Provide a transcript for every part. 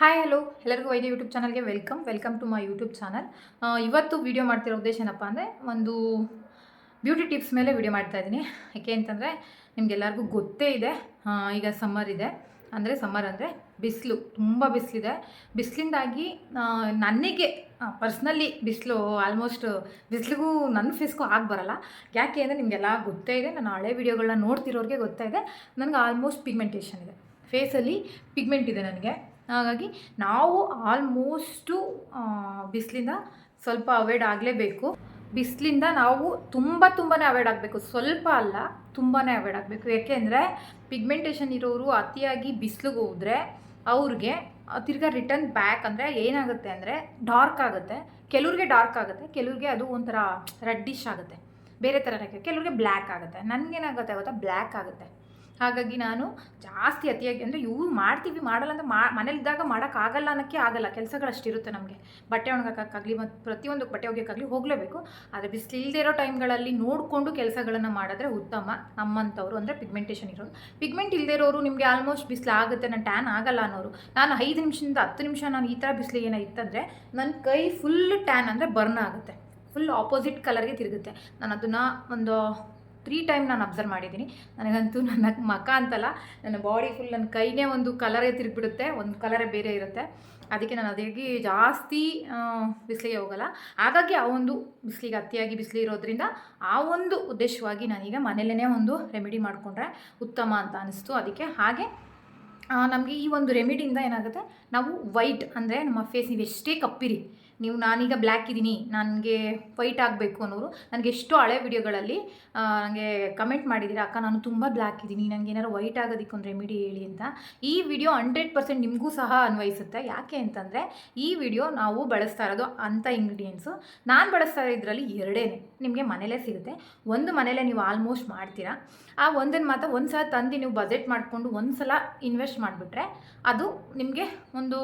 Hi hello ಎಲ್ಲರಿಗೂ ವೈದ್ಯ YouTube ಚಾನಲ್ಗೆ welcome to my YouTube channel. ಇವತ್ತು ವೀಡಿಯೋ ಮಾಡ್ತಿರೋ ಉದ್ದೇಶ ಏನಪ್ಪ ಅಂದರೆ ಒಂದು ಬ್ಯೂಟಿ ಟಿಪ್ಸ್ ಮೇಲೆ ವೀಡಿಯೋ ಮಾಡ್ತಾಯಿದ್ದೀನಿ. ಯಾಕೆ ಅಂತಂದರೆ ನಿಮಗೆಲ್ಲರಿಗೂ ಗೊತ್ತೇ ಇದೆ, ಈಗ ಸಮ್ಮರ್ ಇದೆ. ಸಮ್ಮರ್ ಅಂದರೆ ಬಿಸಿಲು, ತುಂಬ ಬಿಸಿಲಿದೆ. ಬಿಸಿಲಿಂದಾಗಿ ನನಗೆ ಪರ್ಸ್ನಲಿ ಬಿಸಿಲು ಆಲ್ಮೋಸ್ಟ್ ಬಿಸಿಲಿಗೂ ನನ್ನ ಫೇಸ್ಗೂ ಆಗಿ ಬರೋಲ್ಲ. ಯಾಕೆ ಅಂದರೆ ನಿಮಗೆಲ್ಲ ಗೊತ್ತೇ ಇದೆ, ನಾನು ಹಳೆ ವೀಡಿಯೋಗಳನ್ನ ನೋಡ್ತಿರೋರಿಗೆ ಗೊತ್ತೇ ಇದೆ, ನನಗೆ ಆಲ್ಮೋಸ್ಟ್ ಪಿಗ್ಮೆಂಟೇಷನ್ ಇದೆ, ಫೇಸಲ್ಲಿ ಪಿಗ್ಮೆಂಟ್ ಇದೆ ನನಗೆ. ಹಾಗಾಗಿ ನಾವು ಆಲ್ಮೋಸ್ಟು ಬಿಸಿಲಿಂದ ಸ್ವಲ್ಪ ಅವಾಯ್ಡ್ ಆಗಲೇಬೇಕು. ಬಿಸಿಲಿಂದ ನಾವು ತುಂಬಾ ಅವಾಯ್ಡ್ ಆಗಬೇಕು, ಸ್ವಲ್ಪ ಅಲ್ಲ ತುಂಬಾ ಅವಾಯ್ಡ್ ಆಗಬೇಕು. ಯಾಕೆಂದರೆ ಪಿಗ್ಮೆಂಟೇಷನ್ ಇರೋರು ಅತಿಯಾಗಿ ಬಿಸಿಲಿಗೆ ಹೋದರೆ ಅವ್ರಿಗೆ ತಿರ್ಗಾ ರಿಟರ್ನ್ ಬ್ಯಾಕ್ ಅಂದರೆ ಏನಾಗುತ್ತೆ ಅಂದರೆ ಡಾರ್ಕ್ ಆಗುತ್ತೆ. ಕೆಲವ್ರಿಗೆ ಡಾರ್ಕ್ ಆಗುತ್ತೆ, ಕೆಲವ್ರಿಗೆ ಅದು ಒಂಥರ ರೆಡ್ಡಿಶ್ ಆಗುತ್ತೆ, ಬೇರೆ ಥರ ಕೆಲವ್ರಿಗೆ ಬ್ಲ್ಯಾಕ್ ಆಗುತ್ತೆ. ನನಗೇನಾಗುತ್ತೆ ಗೊತ್ತಾ, ಬ್ಲ್ಯಾಕ್ ಆಗುತ್ತೆ. ಹಾಗಾಗಿ ನಾನು ಜಾಸ್ತಿ ಅತಿಯಾಗಿ ಅಂದರೆ ಮಾಡಲ್ಲ ಅಂತ ಮನೇಲಿದ್ದಾಗ ಮಾಡೋಕ್ಕಾಗಲ್ಲ ಅನ್ನೋಕ್ಕೆ ಆಗಲ್ಲ, ಕೆಲಸಗಳಷ್ಟಿರುತ್ತೆ ನಮಗೆ. ಬಟ್ಟೆ ಒಣಗೋಕ್ಕಾಗಲಿ ಮತ್ತು ಪ್ರತಿಯೊಂದು ಬಟ್ಟೆ ಒಗೆಯೋಕ್ಕಾಗಲಿ ಹೋಗಲೇಬೇಕು. ಆದರೆ ಬಿಸಿಲು ಇಲ್ಲದೆ ಇರೋ ಟೈಮ್ಗಳಲ್ಲಿ ನೋಡಿಕೊಂಡು ಕೆಲಸಗಳನ್ನು ಮಾಡಿದ್ರೆ ಉತ್ತಮ. ನಮ್ಮಂಥವ್ರು ಅಂದರೆ ಪಿಗ್ಮೆಂಟೇಷನ್ ಇರೋರು, ಪಿಗ್ಮೆಂಟ್ ಇಲ್ಲದೆ ಇರೋರು ನಿಮಗೆ ಆಲ್ಮೋಸ್ಟ್ ಬಿಸಿಲು ಆಗುತ್ತೆ, ನಾನು ಟ್ಯಾನ್ ಆಗಲ್ಲ ಅನ್ನೋರು, ನಾನು 5 ನಿಮಿಷದಿಂದ 10 ನಿಮಿಷ ನಾನು ಈ ಥರ ಬಿಸಿಲಿಗೆ ಏನಾಗಿತ್ತಂದರೆ ನನ್ನ ಕೈ ಫುಲ್ ಟ್ಯಾನ್ ಅಂದರೆ ಬರ್ನ್ ಆಗುತ್ತೆ, ಫುಲ್ ಆಪೋಸಿಟ್ ಕಲರ್ಗೆ ತಿರುಗುತ್ತೆ. ನಾನು ಅದನ್ನು ಒಂದು 3 ಟೈಮ್ ನಾನು ಅಬ್ಸರ್ವ್ ಮಾಡಿದ್ದೀನಿ. ನನಗಂತೂ ನನ್ನ ಮುಖ ಅಂತಲ್ಲ, ನನ್ನ ಬಾಡಿ ಫುಲ್, ನನ್ನ ಕೈನೇ ಒಂದು ಕಲರೇ ತಿರುಗಿಬಿಡುತ್ತೆ, ಒಂದು ಕಲರೇ ಬೇರೆ ಇರುತ್ತೆ. ಅದಕ್ಕೆ ನಾನು ಅದಾಗಿ ಜಾಸ್ತಿ ಬಿಸಿಲಿಗೆ ಹೋಗಲ್ಲ. ಹಾಗಾಗಿ ಆ ಒಂದು ಬಿಸಿಲಿಗೆ ಅತಿಯಾಗಿ ಬಿಸಿಲು ಇರೋದ್ರಿಂದ ಆ ಒಂದು ಉದ್ದೇಶವಾಗಿ ನಾನೀಗ ಮನೇಲೇ ಒಂದು ರೆಮಿಡಿ ಮಾಡಿಕೊಂಡ್ರೆ ಉತ್ತಮ ಅಂತ ಅನಿಸ್ತು. ಅದಕ್ಕೆ ಹಾಗೆ ನಮಗೆ ಈ ಒಂದು ರೆಮಿಡಿಯಿಂದ ಏನಾಗುತ್ತೆ, ನಾವು ವೈಟ್ ಅಂದರೆ ನಮ್ಮ ಫೇಸ್, ನೀವು ಎಷ್ಟೇ ಕಪ್ಪಿರಿ, ನಾನೀಗ ಬ್ಲ್ಯಾಕ್ ಇದ್ದೀನಿ, ನನಗೆ ವೈಟ್ ಆಗಬೇಕು ಅನ್ನೋರು ನನಗೆ ಎಷ್ಟೋ ಹಳೆ ವಿಡಿಯೋಗಳಲ್ಲಿ ನನಗೆ ಕಮೆಂಟ್ ಮಾಡಿದ್ದೀರಾ, ಅಕ್ಕ ನಾನು ತುಂಬ ಬ್ಲ್ಯಾಕ್ ಇದ್ದೀನಿ, ನನಗೆ ಏನಾರು ವೈಟ್ ಆಗೋದಕ್ಕೆ ಒಂದು ರೆಮಿಡಿ ಹೇಳಿ ಅಂತ. ಈ ವಿಡಿಯೋ 100% ನಿಮಗೂ ಸಹ ಅನ್ವಯಿಸುತ್ತೆ. ಯಾಕೆ ಅಂತಂದರೆ ಈ ವಿಡಿಯೋ ನಾವು ಬಳಸ್ತಾ ಇರೋದು ಅಂಥ ಇಂಗ್ರೀಡಿಯೆಂಟ್ಸು, ನಾನು ಬಳಸ್ತಾ ಇರೋದ್ರಲ್ಲಿ 2 ನಿಮಗೆ ಮನೇಲೇ ಸಿಗುತ್ತೆ. ಒಂದು ಮನೇಲೇ ನೀವು ಆಲ್ಮೋಸ್ಟ್ ಮಾಡ್ತೀರಾ, ಆ ಒಂದನ್ನು ಮಾತ್ರ ಒಂದು ಸಲ ತಂದು ನೀವು ಬಜೆಟ್ ಮಾಡಿಕೊಂಡು ಒಂದು ಸಲ ಇನ್ವೆಸ್ಟ್ ಮಾಡಿಬಿಟ್ರೆ ಅದು ನಿಮಗೆ ಒಂದು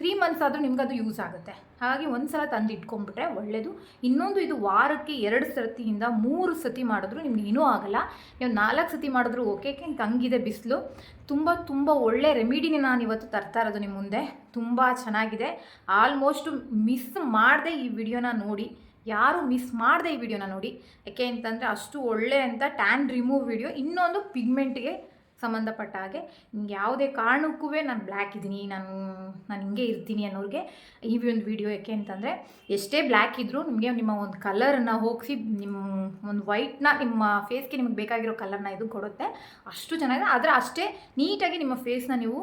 3 ಮಂತ್ಸ್ ಆದರೂ ನಿಮ್ಗೆ ಅದು ಯೂಸ್ ಆಗುತ್ತೆ. ಹಾಗಾಗಿ ಒಂದು ಸಲ ತಂದು ಇಟ್ಕೊಂಡ್ಬಿಟ್ರೆ ಒಳ್ಳೆಯದು. ಇನ್ನೊಂದು, ಇದು ವಾರಕ್ಕೆ 2 ಸತಿಯಿಂದ 3 ಸತಿ ಮಾಡಿದ್ರು ನಿಮ್ಗೆ ಏನೂ ಆಗೋಲ್ಲ. ನೀವು 4 ಸತಿ ಮಾಡಿದ್ರು ಓಕೆ. ಹಂಗಿದೆ ಬಿಸಿಲು. ತುಂಬ ಒಳ್ಳೆ ರೆಮಿಡಿನ ನಾನು ಇವತ್ತು ತರ್ತಾ ಇರೋದು ನಿಮ್ಮ ಮುಂದೆ. ತುಂಬ ಚೆನ್ನಾಗಿದೆ. ಆಲ್ಮೋಸ್ಟು ಮಿಸ್ ಮಾಡದೆ ಈ ವಿಡಿಯೋನ ನೋಡಿ, ಯಾರು ಮಿಸ್ ಮಾಡದೆ ಈ ವಿಡಿಯೋನ ನೋಡಿ. ಯಾಕೆ ಅಂತಂದರೆ ಅಷ್ಟು ಒಳ್ಳೆ ಅಂತ ಟ್ಯಾನ್ ರಿಮೂವ್ ವಿಡಿಯೋ. ಇನ್ನೊಂದು ಪಿಗ್ಮೆಂಟ್ಗೆ ಸಂಬಂಧಪಟ್ಟ ಹಾಗೆ, ನಿಮ್ಗೆ ಯಾವುದೇ ಕಾರಣಕ್ಕೂ ನಾನು ಬ್ಲ್ಯಾಕ್ ಇದ್ದೀನಿ, ನಾನು ಹಿಂಗೆ ಇರ್ತೀನಿ ಅನ್ನೋರಿಗೆ ಈ ಒಂದು ವಿಡಿಯೋ. ಯಾಕೆ ಅಂತಂದರೆ ಎಷ್ಟೇ ಬ್ಲ್ಯಾಕ್ ಇದ್ದರೂ ನಿಮಗೆ ನಿಮ್ಮ ಒಂದು ಕಲರನ್ನು ಹೋಗಿಸಿ ನಿಮ್ಮ ಒಂದು ವೈಟ್ನ ನಿಮ್ಮ ಫೇಸ್ಗೆ ನಿಮಗೆ ಬೇಕಾಗಿರೋ ಕಲರ್ನ ಇದು ಕೊಡುತ್ತೆ. ಅಷ್ಟು ಚೆನ್ನಾಗಿದೆ. ಆದರೆ ಅಷ್ಟೇ ನೀಟಾಗಿ ನಿಮ್ಮ ಫೇಸ್ನ ನೀವು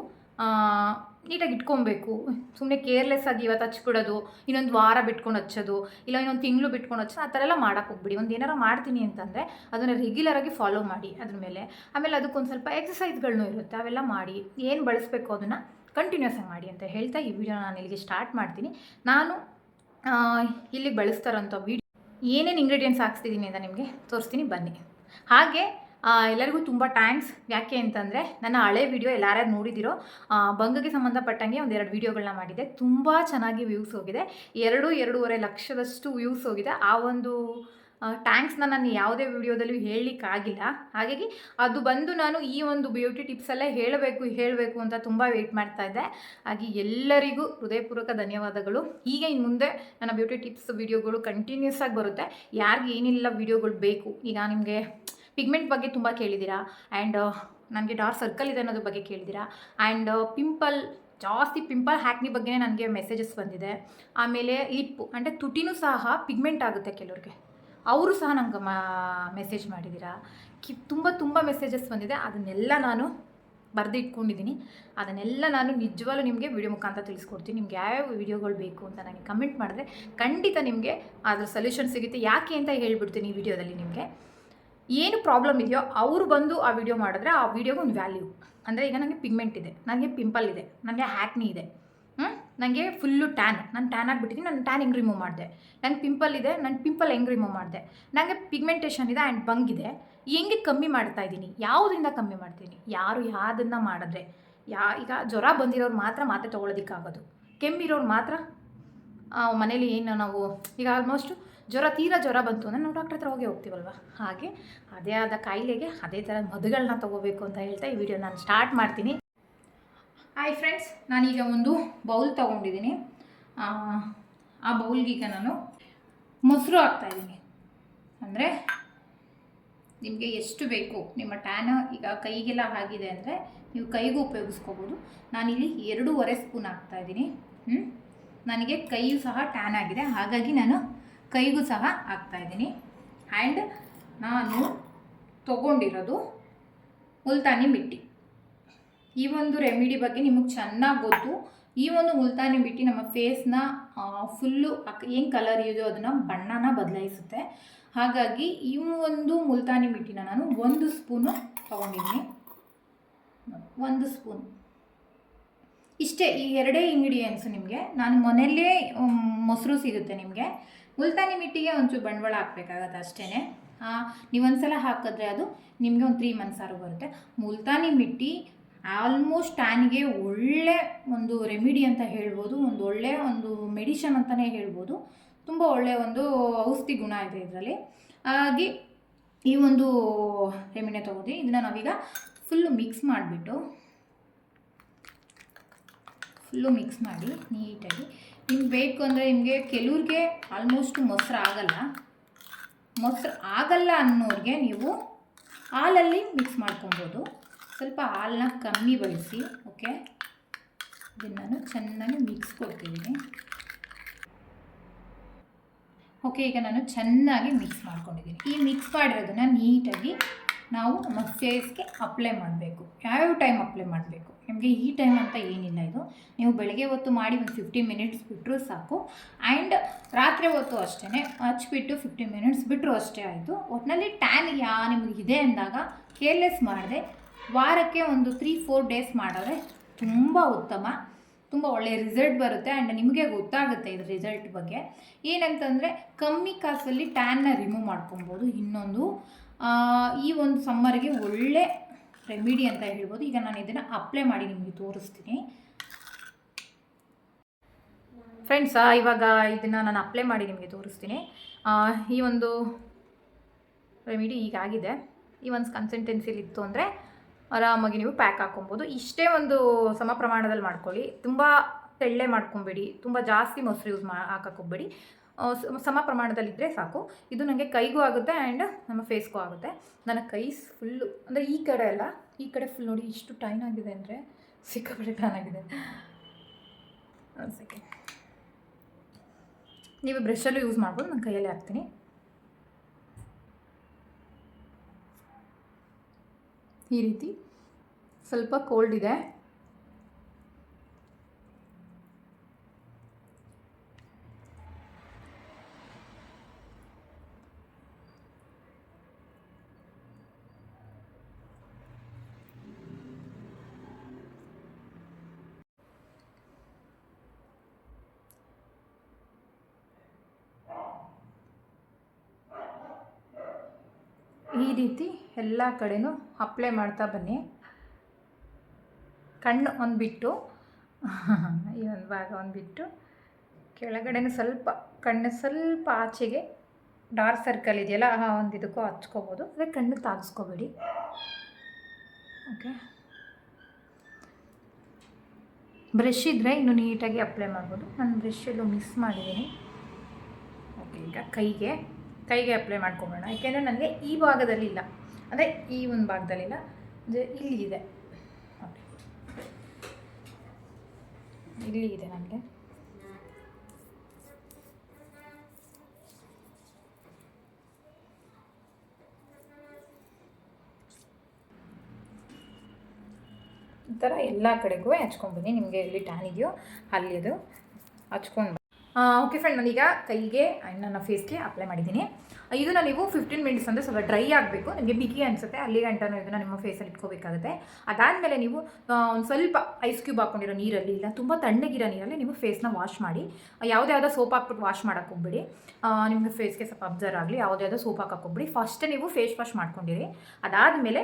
ನೀಟಾಗಿ ಇಟ್ಕೊಬೇಕು. ಸುಮ್ಮನೆ ಕೇರ್ಲೆಸ್ ಆಗಿ ಇವತ್ತು ಹಚ್ಬಿಡೋದು, ಇನ್ನೊಂದು ವಾರ ಬಿಟ್ಕೊಂಡು ಹಚ್ಚೋದು, ಇಲ್ಲ ಇನ್ನೊಂದು ತಿಂಗಳು ಬಿಟ್ಕೊಂಡು ಹಚ್ಚೋದು, ಆ ಥರ ಎಲ್ಲ ಮಾಡೋಕ್ಕೆ ಹೋಗ್ಬಿಡಿ. ಒಂದು ಏನಾರು ಮಾಡ್ತೀನಿ ಅಂತಂದರೆ ಅದನ್ನು ರೆಗ್ಯುಲರಾಗಿ ಫಾಲೋ ಮಾಡಿ. ಅದ್ರ ಮೇಲೆ ಆಮೇಲೆ ಅದಕ್ಕೊಂದು ಸ್ವಲ್ಪ ಎಕ್ಸಸೈಸ್ಗಳನ್ನೂ ಇರುತ್ತೆ, ಅವೆಲ್ಲ ಮಾಡಿ. ಏನು ಬಳಸಬೇಕು ಅದನ್ನು ಕಂಟಿನ್ಯೂಸ್ ಆಗಿ ಮಾಡಿ ಅಂತ ಹೇಳ್ತಾ ಈ ವಿಡಿಯೋನ ನಾನು ಇಲ್ಲಿಗೆ ಸ್ಟಾರ್ಟ್ ಮಾಡ್ತೀನಿ. ನಾನು ಇಲ್ಲಿಗೆ ಬಳಸ್ತಾರಂಥ ವಿಡಿಯೋ ಏನೇನು ಇಂಗ್ರೀಡಿಯೆಂಟ್ಸ್ ಹಾಕ್ಸ್ತಿದ್ದೀನಿ ಅಂತ ನಿಮಗೆ ತೋರಿಸ್ತೀನಿ, ಬನ್ನಿ. ಹಾಗೆ ಎಲ್ಲರಿಗೂ ತುಂಬ ಥ್ಯಾಂಕ್ಸ್. ಯಾಕೆ ಅಂತಂದರೆ ನನ್ನ ಹಳೆ ವಿಡಿಯೋ ಯಾರ್ಯಾರು ನೋಡಿದಿರೋ ಬಂಗಗೆ ಸಂಬಂಧಪಟ್ಟಂಗೆ 1-2 ವಿಡಿಯೋಗಳನ್ನ ಮಾಡಿದ್ದೆ. ತುಂಬ ಚೆನ್ನಾಗಿ ವ್ಯೂಸ್ ಹೋಗಿದೆ, 2-2.5 ಲಕ್ಷದಷ್ಟು ವ್ಯೂಸ್ ಹೋಗಿದೆ. ಆ ಒಂದು ಥ್ಯಾಂಕ್ಸ್ನ ನಾನು ಯಾವುದೇ ವಿಡಿಯೋದಲ್ಲೂ ಹೇಳಲಿಕ್ಕಾಗಿಲ್ಲ. ಹಾಗಾಗಿ ಅದು ಬಂದು ನಾನು ಈ ಒಂದು ಬ್ಯೂಟಿ ಟಿಪ್ಸಲ್ಲೇ ಹೇಳಬೇಕು ಅಂತ ತುಂಬ ವೆಯ್ಟ್ ಮಾಡ್ತಾಯಿದ್ದೆ. ಹಾಗೆ ಎಲ್ಲರಿಗೂ ಹೃದಯಪೂರ್ವಕ ಧನ್ಯವಾದಗಳು. ಈಗ ಇನ್ನು ಮುಂದೆ ನನ್ನ ಬ್ಯೂಟಿ ಟಿಪ್ಸ್ ವಿಡಿಯೋಗಳು ಕಂಟಿನ್ಯೂಸ್ ಆಗಿ ಬರುತ್ತೆ. ಯಾರಿಗೆ ಏನಿಲ್ಲ ವಿಡಿಯೋಗಳು ಬೇಕು, ಈಗ ನಿಮಗೆ ಪಿಗ್ಮೆಂಟ್ ಬಗ್ಗೆ ತುಂಬ ಕೇಳಿದ್ದೀರಾ, ಆ್ಯಂಡ್ ನನಗೆ ಡಾರ್ಕ್ ಸರ್ಕಲ್ ಇದೆ ಅನ್ನೋದ್ರ ಬಗ್ಗೆ ಕೇಳಿದ್ದೀರಾ, ಆ್ಯಂಡ್ ಜಾಸ್ತಿ ಪಿಂಪಲ್ ಹ್ಯಾಕ್ನಿ ಬಗ್ಗೆ ನನಗೆ ಮೆಸೇಜಸ್ ಬಂದಿದೆ. ಆಮೇಲೆ ಲಿಪ್ಪು ಅಂದರೆ ತುಟಿನೂ ಸಹ ಪಿಗ್ಮೆಂಟ್ ಆಗುತ್ತೆ ಕೆಲವ್ರಿಗೆ, ಅವರು ಸಹ ನಂಗೆ ಮೆಸೇಜ್ ಮಾಡಿದ್ದೀರಾ. ತುಂಬ ಮೆಸೇಜಸ್ ಬಂದಿದೆ. ಅದನ್ನೆಲ್ಲ ನಾನು ಬರೆದಿಟ್ಕೊಂಡಿದ್ದೀನಿ. ಅದನ್ನೆಲ್ಲ ನಾನು ನಿಜವಾಗ್ಲೂ ನಿಮಗೆ ವಿಡಿಯೋ ಮುಖಾಂತರ ತಿಳಿಸ್ಕೊಡ್ತೀನಿ. ನಿಮ್ಗೆ ಯಾವ್ಯಾವ ವಿಡಿಯೋಗಳು ಬೇಕು ಅಂತ ನನಗೆ ಕಮೆಂಟ್ ಮಾಡಿದ್ರೆ ಖಂಡಿತ ನಿಮಗೆ ಅದರ ಸೊಲ್ಯೂಷನ್ ಸಿಗುತ್ತೆ. ಯಾಕೆ ಅಂತ ಹೇಳ್ಬಿಡ್ತೀನಿ ಈ ವಿಡಿಯೋದಲ್ಲಿ. ನಿಮಗೆ ಏನು ಪ್ರಾಬ್ಲಮ್ ಇದೆಯೋ ಅವರು ಬಂದು ಆ ವಿಡಿಯೋ ಮಾಡಿದ್ರೆ ಆ ವಿಡಿಯೋಗೆ ಒಂದು ವ್ಯಾಲ್ಯೂ. ಅಂದರೆ ಈಗ ನನಗೆ ಪಿಗ್ಮೆಂಟ್ ಇದೆ, ನನಗೆ ಪಿಂಪಲ್ ಇದೆ, ನನಗೆ ಹ್ಯಾಕ್ನಿ ಇದೆ, ನನಗೆ ಫುಲ್ಲು ನಾನು ಟ್ಯಾನ್ ಆಗಿಬಿಟ್ಟಿದ್ದೀನಿ, ನಾನು ಟ್ಯಾನ್ ಹೆಂಗೆ ರಿಮೂವ್ ಮಾಡಿದೆ, ನನಗೆ ಪಿಂಪಲ್ ಇದೆ, ನನ್ನ ಪಿಂಪಲ್ ಹೆಂಗೆ ರಿಮೂವ್ ಮಾಡಿದೆ, ನನಗೆ ಪಿಗ್ಮೆಂಟೇಷನ್ ಇದೆ ಆ್ಯಂಡ್ ಬಂಗಿದೆ, ಹೆಂಗೆ ಕಮ್ಮಿ ಮಾಡ್ತಾಯಿದ್ದೀನಿ, ಯಾವುದರಿಂದ ಕಮ್ಮಿ ಮಾಡ್ತೀನಿ, ಯಾವುದನ್ನು ಮಾಡಿದ್ರೆ ಈಗ ಜ್ವರ ಬಂದಿರೋರು ಮಾತ್ರ ಮಾತ್ರೆ ತೊಗೊಳೋದಕ್ಕಾಗೋದು, ಕೆಮ್ಮಿರೋರು ಮಾತ್ರ ಮನೇಲಿ ಏನು ನಾವು ಈಗ ಆಲ್ಮೋಸ್ಟ್ ತೀರಾ ಜ್ವರ ಬಂತು ಅಂದರೆ ನಾವು ಡಾಕ್ಟರ್ ಹತ್ರ ಹೋಗ್ತೀವಲ್ವ, ಹಾಗೆ ಅದೇ ಆದ ಕಾಯಿಲೆಗೆ ಅದೇ ಥರ ಮದುಗಳನ್ನ ತೊಗೋಬೇಕು ಅಂತ ಹೇಳ್ತಾ ಈ ವಿಡಿಯೋ ನಾನು ಸ್ಟಾರ್ಟ್ ಮಾಡ್ತೀನಿ. ಹಾಯ್ ಫ್ರೆಂಡ್ಸ್, ನಾನೀಗ ಒಂದು ಬೌಲ್ ತೊಗೊಂಡಿದ್ದೀನಿ. ಆ ಬೌಲ್ಗೀಗ ನಾನು ಮೊಸರು ಹಾಕ್ತಾಯಿದ್ದೀನಿ. ಅಂದರೆ ನಿಮಗೆ ಎಷ್ಟು ಬೇಕು, ನಿಮ್ಮ ಟ್ಯಾನ್ ಈಗ ಕೈಗೆಲ್ಲ ಆಗಿದೆ ಅಂದರೆ ನೀವು ಕೈಗೂ ಉಪಯೋಗಿಸ್ಕೋಬೋದು. ನಾನಿಲ್ಲಿ 2.5 ಸ್ಪೂನ್ ಹಾಕ್ತಾಯಿದ್ದೀನಿ. ನನಗೆ ಕೈಯೂ ಸಹ ಟ್ಯಾನ್ ಆಗಿದೆ, ಹಾಗಾಗಿ ನಾನು ಕೈಗೂ ಸಹ ಹಾಕ್ತಾಯಿದ್ದೀನಿ. ಆ್ಯಂಡ್ ನಾನು ತೊಗೊಂಡಿರೋದು ಮುಲ್ತಾನಿ ಮಿಟ್ಟಿ. ಈ ಒಂದು ರೆಮಿಡಿ ಬಗ್ಗೆ ನಿಮಗೆ ಚೆನ್ನಾಗಿ ಗೊತ್ತು. ಈ ಒಂದು ಮುಲ್ತಾನಿ ಮಿಟ್ಟಿ ನಮ್ಮ ಫೇಸ್ನ ಫುಲ್ಲು ಏನು ಕಲರ್ ಇದೆಯೋ ಅದನ್ನು ಬಣ್ಣನ ಬದಲಾಯಿಸುತ್ತೆ. ಹಾಗಾಗಿ ಈ ಒಂದು ಮುಲ್ತಾನಿ ಮಿಟ್ಟಿನ ನಾನು 1 ಸ್ಪೂನು ತೊಗೊಂಡಿದ್ದೀನಿ. 1 ಸ್ಪೂನ್ ಇಷ್ಟೇ. ಈ ಎರಡೇ ಇಂಗ್ರೀಡಿಯೆಂಟ್ಸು. ನಿಮಗೆ ನಾನು ಮನೆಯಲ್ಲೇ ಮೊಸರು ಸಿಗುತ್ತೆ ನಿಮಗೆ. ಮುಲ್ತಾನಿ ಮಿಟ್ಟಿಗೆ ಒಂಚೂರು ಬಂಡವಾಳ ಹಾಕಬೇಕಾಗತ್ತೆ ಅಷ್ಟೇ. ನೀವೊಂದ್ಸಲ ಹಾಕಿದ್ರೆ ಅದು ನಿಮಗೆ ಒಂದು 3 ಮಂತ್ಸ್ ಆದ್ರೂ ಬರುತ್ತೆ. ಮುಲ್ತಾನಿ ಮಿಟ್ಟಿ ಆಲ್ಮೋಸ್ಟ್ ಟ್ಯಾನಿಗೆ ಒಳ್ಳೆ ಒಂದು ರೆಮಿಡಿ ಅಂತ ಹೇಳ್ಬೋದು. ಒಂದು ಒಳ್ಳೆಯ ಒಂದು ಮೆಡಿಷನ್ ಅಂತಲೇ ಹೇಳ್ಬೋದು. ತುಂಬ ಒಳ್ಳೆಯ ಒಂದು ಔಷಧಿ ಗುಣ ಇದೆ ಇದರಲ್ಲಿ. ಹಾಗಾಗಿ ಈ ಒಂದು ರೆಮಿಡಿನ ತೊಗೋದು. ಇದನ್ನು ನಾವೀಗ ಫುಲ್ಲು ಮಿಕ್ಸ್ ಮಾಡಿ ನೀಟಾಗಿ. ನಿಮ್ಗೆ ಬೇಕು ಅಂದರೆ ನಿಮಗೆ ಕೆಲವ್ರಿಗೆ ಆಲ್ಮೋಸ್ಟ್ ಮೊಸರು ಆಗಲ್ಲ ಅನ್ನೋರಿಗೆ ನೀವು ಹಾಲಲ್ಲಿ ಮಿಕ್ಸ್ ಮಾಡ್ಕೊಬೋದು. ಸ್ವಲ್ಪ ಹಾಲನ್ನ ಕಮ್ಮಿ ಬಳಸಿ. ಓಕೆ, ಇದನ್ನು ನಾನು ಚೆನ್ನಾಗಿ ಮಿಕ್ಸ್ ಕೊಡ್ತಿದ್ದೀನಿ. ಓಕೆ, ಈಗ ನಾನು ಚೆನ್ನಾಗಿ ಮಿಕ್ಸ್ ಮಾಡ್ಕೊಂಡಿದ್ದೀನಿ. ಈ ಮಿಕ್ಸ್ ಮಾಡಿರೋದನ್ನು ನೀಟಾಗಿ ನಾವು ನಮ್ಮ ಫೇಸ್ಗೆ ಅಪ್ಲೈ ಮಾಡಬೇಕು. ಯಾವ್ಯಾವ ಟೈಮ್ ಅಪ್ಲೈ ಮಾಡಬೇಕು ನಿಮಗೆ ಈ ಟೈಮ್ ಅಂತ ಏನಿಲ್ಲ. ಇದು ನೀವು ಬೆಳಗ್ಗೆ ಹೊತ್ತು ಮಾಡಿ ಒಂದು 15 ಮಿನಿಟ್ಸ್ ಬಿಟ್ಟರೂ ಸಾಕು. ಆ್ಯಂಡ್ ರಾತ್ರಿ ಹೊತ್ತು ಅಷ್ಟೇ ಹಚ್ಬಿಟ್ಟು 15 ಮಿನಿಟ್ಸ್ ಬಿಟ್ಟರು ಅಷ್ಟೇ ಆಯಿತು. ಒಟ್ಟಿನಲ್ಲಿ ಟ್ಯಾನ್ ನಿಮಗೆ ಇದೆ ಅಂದಾಗ ಕೇರ್ಲೆಸ್ ಮಾಡದೆ ವಾರಕ್ಕೆ ಒಂದು 3-4 ಡೇಸ್ ಮಾಡಿದ್ರೆ ತುಂಬ ಉತ್ತಮ, ತುಂಬ ಒಳ್ಳೆಯ ರಿಸಲ್ಟ್ ಬರುತ್ತೆ. ಆ್ಯಂಡ್ ನಿಮಗೆ ಗೊತ್ತಾಗುತ್ತೆ ಇದ್ರ ರಿಸಲ್ಟ್ ಬಗ್ಗೆ. ಏನಂತಂದರೆ ಕಮ್ಮಿ ಕಾಸಲ್ಲಿ ಟ್ಯಾನ್ನ ರಿಮೂವ್ ಮಾಡ್ಕೊಬೋದು. ಇನ್ನೊಂದು ಈ ಒಂದು ಸಮ್ಮರ್ಗೆ ಒಳ್ಳೆ ರೆಮಿಡಿ ಅಂತ ಹೇಳ್ಬೋದು. ಈಗ ನಾನು ಇದನ್ನು ಅಪ್ಲೈ ಮಾಡಿ ನಿಮಗೆ ತೋರಿಸ್ತೀನಿ ಫ್ರೆಂಡ್ಸ್. ಇವಾಗ ಇದನ್ನು ನಾನು ಅಪ್ಲೈ ಮಾಡಿ ನಿಮಗೆ ತೋರಿಸ್ತೀನಿ. ಈ ಒಂದು ರೆಮಿಡಿ ಈಗಾಗಿದೆ. ಈ ಒಂದು ಕನ್ಸಿಸ್ಟೆನ್ಸಿಲಿ ಇತ್ತು ಅಂದರೆ ಆರಾಮಾಗಿ ನೀವು ಪ್ಯಾಕ್ ಹಾಕ್ಕೊಬೋದು. ಇಷ್ಟೇ ಒಂದು ಸಮ ಪ್ರಮಾಣದಲ್ಲಿ ಮಾಡ್ಕೊಳ್ಳಿ. ತುಂಬ ತೆಳ್ಳೆ ಮಾಡ್ಕೊಬೇಡಿ, ತುಂಬ ಜಾಸ್ತಿ ಮೊಸರು ಯೂಸ್ ಹಾಕೋಕ್ಕೋಗ್ಬೇಡಿ. ಸಮ ಪ್ರಮಾಣದಲ್ಲಿದ್ದರೆ ಸಾಕು. ಇದು ನನಗೆ ಕೈಗೂ ಆಗುತ್ತೆ ಆ್ಯಂಡ್ ನಮ್ಮ ಫೇಸ್ಗೂ ಆಗುತ್ತೆ. ನನ್ನ ಕೈ ಫುಲ್ಲು ಅಂದರೆ ಈ ಕಡೆ ಅಲ್ಲ, ಈ ಕಡೆ ಫುಲ್ ನೋಡಿ ಇಷ್ಟು ಟೈನ್ ಆಗಿದೆ ಅಂದರೆ ಸಿಕ್ಕಾಪಟ್ಟೆ ಟೈನ್ ಆಗಿದೆ. ಒಂದು ಸೆಕೆಂಡ್, ನೀವು ಬ್ರಷಲ್ಲೂ ಯೂಸ್ ಮಾಡ್ಬೋದು. ನಾನು ಕೈಯಲ್ಲೇ ಹಾಕ್ತೀನಿ. ಈ ರೀತಿ ಸ್ವಲ್ಪ ಕೋಲ್ಡ್ ಇದೆ. ಈ ರೀತಿ ಎಲ್ಲ ಕಡೆನೂ ಅಪ್ಲೈ ಮಾಡ್ತಾ ಬನ್ನಿ. ಕಣ್ಣು ಒಂದು ಬಿಟ್ಟು ಈ ಒಂದು ಭಾಗ ಒಂದು ಬಿಟ್ಟು ಕೆಳಗಡೆನೂ ಸ್ವಲ್ಪ ಕಣ್ಣು ಸ್ವಲ್ಪ ಆಚೆಗೆ ಡಾರ್ಕ್ ಸರ್ಕಲ್ ಇದೆಯಲ್ಲ ಒಂದು ಇದಕ್ಕೂ ಹಚ್ಕೋಬೋದು. ಅದೇ ಕಣ್ಣು ತಾಗಿಸ್ಕೋಬೇಡಿ. ಓಕೆ, ಬ್ರಷ್ ಇದ್ದರೆ ಇನ್ನೂ ನೀಟಾಗಿ ಅಪ್ಲೈ ಮಾಡ್ಬೋದು. ನಾನು ಬ್ರಷಲ್ಲೂ ಮಿಸ್ ಮಾಡಿದ್ದೀನಿ. ಓಕೆ, ಈಗ ಕೈಗೆ ಅಪ್ಲೈ ಮಾಡ್ಕೊಬೇಡ. ಯಾಕೆಂದರೆ ನನಗೆ ಈ ಭಾಗದಲ್ಲಿ ಇಲ್ಲ, ಅಂದರೆ ಈ ಒಂದು ಭಾಗದಲ್ಲಿಲ್ಲ, ಇಲ್ಲಿ ಇದೆ. ಓಕೆ, ಇಲ್ಲಿ ಇದೆ ನನಗೆ. ಈ ಥರ ಎಲ್ಲ ಕಡೆಗೂ ಹಚ್ಕೊಂಡ್ಬನ್ನಿ. ನಿಮಗೆ ಎಲ್ಲಿ ಟ್ಯಾನ್ ಇದೆಯೋ ಅಲ್ಲಿ ಅದು ಹಚ್ಕೊಂಡು. ಓಕೆ ಫ್ರೆಂಡ್, ನಾನೀಗ ಕೈಗೆ ನನ್ನ ಫೇಸ್ಗೆ ಅಪ್ಲೈ ಮಾಡಿದ್ದೀನಿ. ಇದನ್ನು ನೀವು 15 ಮಿನಿಟ್ಸ್ ಅಂದರೆ ಸ್ವಲ್ಪ ಡ್ರೈ ಆಗಬೇಕು. ನಿಮಗೆ ಬಿಗಿ ಅನಿಸುತ್ತೆ ಅಲ್ಲಿ ಗಂಟನೂ ಇದನ್ನು ನಿಮ್ಮ ಫೇಸಲ್ಲಿ ಇಟ್ಕೋಬೇಕಾಗುತ್ತೆ. ಅದಾದಮೇಲೆ ನೀವು ಒಂದು ಸ್ವಲ್ಪ ಐಸ್ ಕ್ಯೂಬ್ ಹಾಕ್ಕೊಂಡಿರೋ ನೀರಲ್ಲಿ, ಇಲ್ಲ ತುಂಬ ತಣ್ಣಗಿರೋ ನೀರಲ್ಲಿ ನೀವು ಫೇಸ್ನ ವಾಶ್ ಮಾಡಿ. ಯಾವುದೇ ಸೋಪ್ ಹಾಕ್ಬಿಟ್ಟು ವಾಶ್ ಮಾಡೋಕ್ಕೆ ಹೋಗ್ಬೇಡಿ. ನಿಮಗೆ ಫೇಸ್ಗೆ ಸ್ವಲ್ಪ ಅಬ್ಸರ್ವ್ ಆಗಲಿ. ಯಾವುದೇ ಸೋಪ್ ಹಾಕಕ್ಕೆ ಹೋಗ್ಬೇಡಿ. ಫಸ್ಟೇ ನೀವು ಫೇಸ್ ವಾಶ್ ಮಾಡ್ಕೊಂಡಿರಿ. ಅದಾದಮೇಲೆ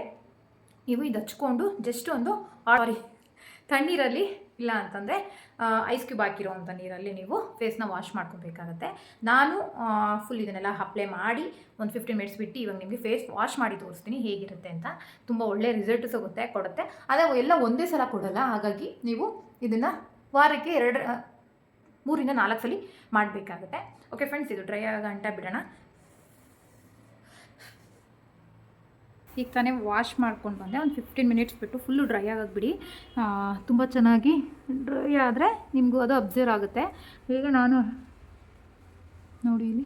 ನೀವು ಇದು ಹಚ್ಕೊಂಡು ಜಸ್ಟ್ ಒಂದು ತಣ್ಣೀರಲ್ಲಿ ಇಲ್ಲ ಅಂತಂದರೆ ಐಸ್ ಕ್ಯೂಬ್ ಹಾಕಿರೋವಂಥ ನೀರಲ್ಲಿ ನೀವು ಫೇಸ್ನ ವಾಶ್ ಮಾಡ್ಕೊಬೇಕಾಗತ್ತೆ. ನಾನು ಫುಲ್ ಇದನ್ನೆಲ್ಲ ಅಪ್ಲೈ ಮಾಡಿ ಒಂದು 15 ಮಿನಿಟ್ಸ್ ಬಿಟ್ಟು ಇವಾಗ ನಿಮಗೆ ಫೇಸ್ ವಾಶ್ ಮಾಡಿ ತೋರಿಸ್ತೀನಿ ಹೇಗಿರುತ್ತೆ ಅಂತ. ತುಂಬ ಒಳ್ಳೆ ರಿಸಲ್ಟ್ ಕೊಡುತ್ತೆ. ಅದೇ ಎಲ್ಲ ಒಂದೇ ಸಲ ಕೊಡೋಲ್ಲ, ಹಾಗಾಗಿ ನೀವು ಇದನ್ನು ವಾರಕ್ಕೆ 3 ರಿಂದ 4 ಸಲ ಮಾಡಬೇಕಾಗುತ್ತೆ. ಓಕೆ ಫ್ರೆಂಡ್ಸ್, ಇದು ಡ್ರೈ ಆಗಂಟ ಬಿಡೋಣ. ಈಗ ತಾನೇ ವಾಶ್ ಮಾಡ್ಕೊಂಡು ಬಂದೆ, ಒಂದು 15 ಮಿನಿಟ್ಸ್ ಬಿಟ್ಟು ಫುಲ್ಲು ಡ್ರೈ ಆಗಿಬಿಡಿ. ತುಂಬ ಚೆನ್ನಾಗಿ ಡ್ರೈ ಆದರೆ ನಿಮಗೂ ಅದು ಅಬ್ಸರ್ವ್ ಆಗುತ್ತೆ. ಈಗ ನಾನು ನೋಡಿ ಇಲ್ಲಿ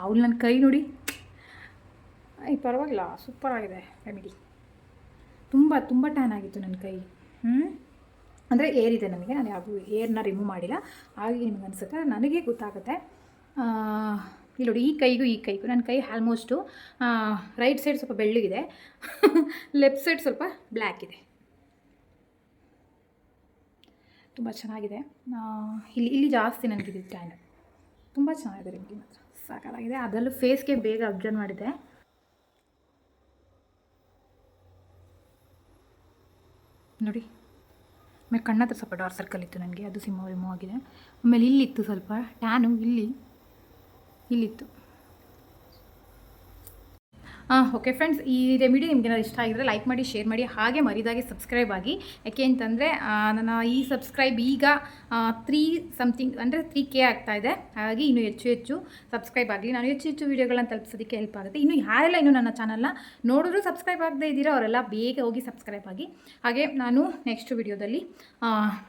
ಅವ್ಳು ನನ್ನ ಕೈ ನೋಡಿ, ಪರವಾಗಿಲ್ಲ, ಸೂಪರಾಗಿದೆ ರೆಮಿಡಿ. ತುಂಬ ತುಂಬ ಟ್ಯಾನ್ ಆಗಿತ್ತು ನನ್ನ ಕೈ. ಅಂದರೆ ಏರಿದೆ ನನಗೆ, ನಾನು ಯಾವುದು ಏರ್ನ ರಿಮೂವ್ ಮಾಡಿಲ್ಲ, ಹಾಗೆ ನಿಮ್ಗೆ ಅನಿಸುತ್ತೆ, ನನಗೆ ಗೊತ್ತಾಗುತ್ತೆ. ಇಲ್ಲಿ ನೋಡಿ, ಈ ಕೈಗೂ ನನ್ನ ಕೈ ಆಲ್ಮೋಸ್ಟು ರೈಟ್ ಸೈಡ್ ಸ್ವಲ್ಪ ಬೆಳ್ಳಗಿದೆ, ಲೆಫ್ಟ್ ಸೈಡ್ ಸ್ವಲ್ಪ ಬ್ಲ್ಯಾಕ್ ಇದೆ. ತುಂಬ ಚೆನ್ನಾಗಿದೆ. ಇಲ್ಲಿ ಜಾಸ್ತಿ ನನಗಿದೆ ಟ್ಯಾನ್. ತುಂಬ ಚೆನ್ನಾಗಿದೆ ರೆಮಿಡಿ, ಮಾತ್ರ ಸಾಕಾಗಿದೆ. ಅದರಲ್ಲೂ ಫೇಸ್ಗೆ ಬೇಗ ಅಬ್ಸರ್ವ್ ಮಾಡಿದೆ. ನೋಡಿ, ಆಮೇಲೆ ಕಣ್ಣ ಹತ್ರ ಸ್ವಲ್ಪ ಡಾರ್ಕ್ ಸರ್ಕಲ್ ಇತ್ತು ನನಗೆ, ಅದು ರಿಮೂವ್ ಆಗಿದೆ. ಆಮೇಲೆ ಇಲ್ಲಿತ್ತು ಸ್ವಲ್ಪ ಟ್ಯಾನು, ಇಲ್ಲಿತ್ತು. ಓಕೆ ಫ್ರೆಂಡ್ಸ್, ಈ ರೆಮಿಡಿ ನಿಮ್ಗೆ ಏನಾದ್ರು ಇಷ್ಟ ಆಗಿದ್ರೆ ಲೈಕ್ ಮಾಡಿ, ಶೇರ್ ಮಾಡಿ, ಹಾಗೆ ಮರಿದಾಗೆ ಸಬ್ಸ್ಕ್ರೈಬ್ ಆಗಿ. ಯಾಕೆ ಅಂತಂದರೆ ನನ್ನ ಈ ಸಬ್ಸ್ಕ್ರೈಬ್ ಈಗ 3K ಆಗ್ತಾಯಿದೆ. ಹಾಗಾಗಿ ಇನ್ನೂ ಹೆಚ್ಚು ಸಬ್ಸ್ಕ್ರೈಬ್ ಆಗಲಿ, ನಾನು ಹೆಚ್ಚು ವೀಡಿಯೋಗಳನ್ನ ತಲುಪಿಸೋದಕ್ಕೆ ಹೆಲ್ಪ್ ಆಗುತ್ತೆ. ಇನ್ನು ಯಾರೆಲ್ಲ ಇನ್ನೂ ನನ್ನ ಚಾನಲ್ನ ನೋಡಿದ್ರು ಸಬ್ಸ್ಕ್ರೈಬ್ ಆಗದೆ ಇದ್ದೀರೋ ಅವರೆಲ್ಲ ಬೇಗ ಹೋಗಿ ಸಬ್ಸ್ಕ್ರೈಬ್ ಆಗಿ. ಹಾಗೆ ನಾನು ನೆಕ್ಸ್ಟ್ ವೀಡಿಯೋದಲ್ಲಿ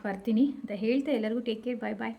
ಬರ್ತೀನಿ ಅಂತ ಹೇಳ್ತಾ ಎಲ್ಲರಿಗೂ ಟೇಕ್ ಕೇರ್, ಬಾಯ್.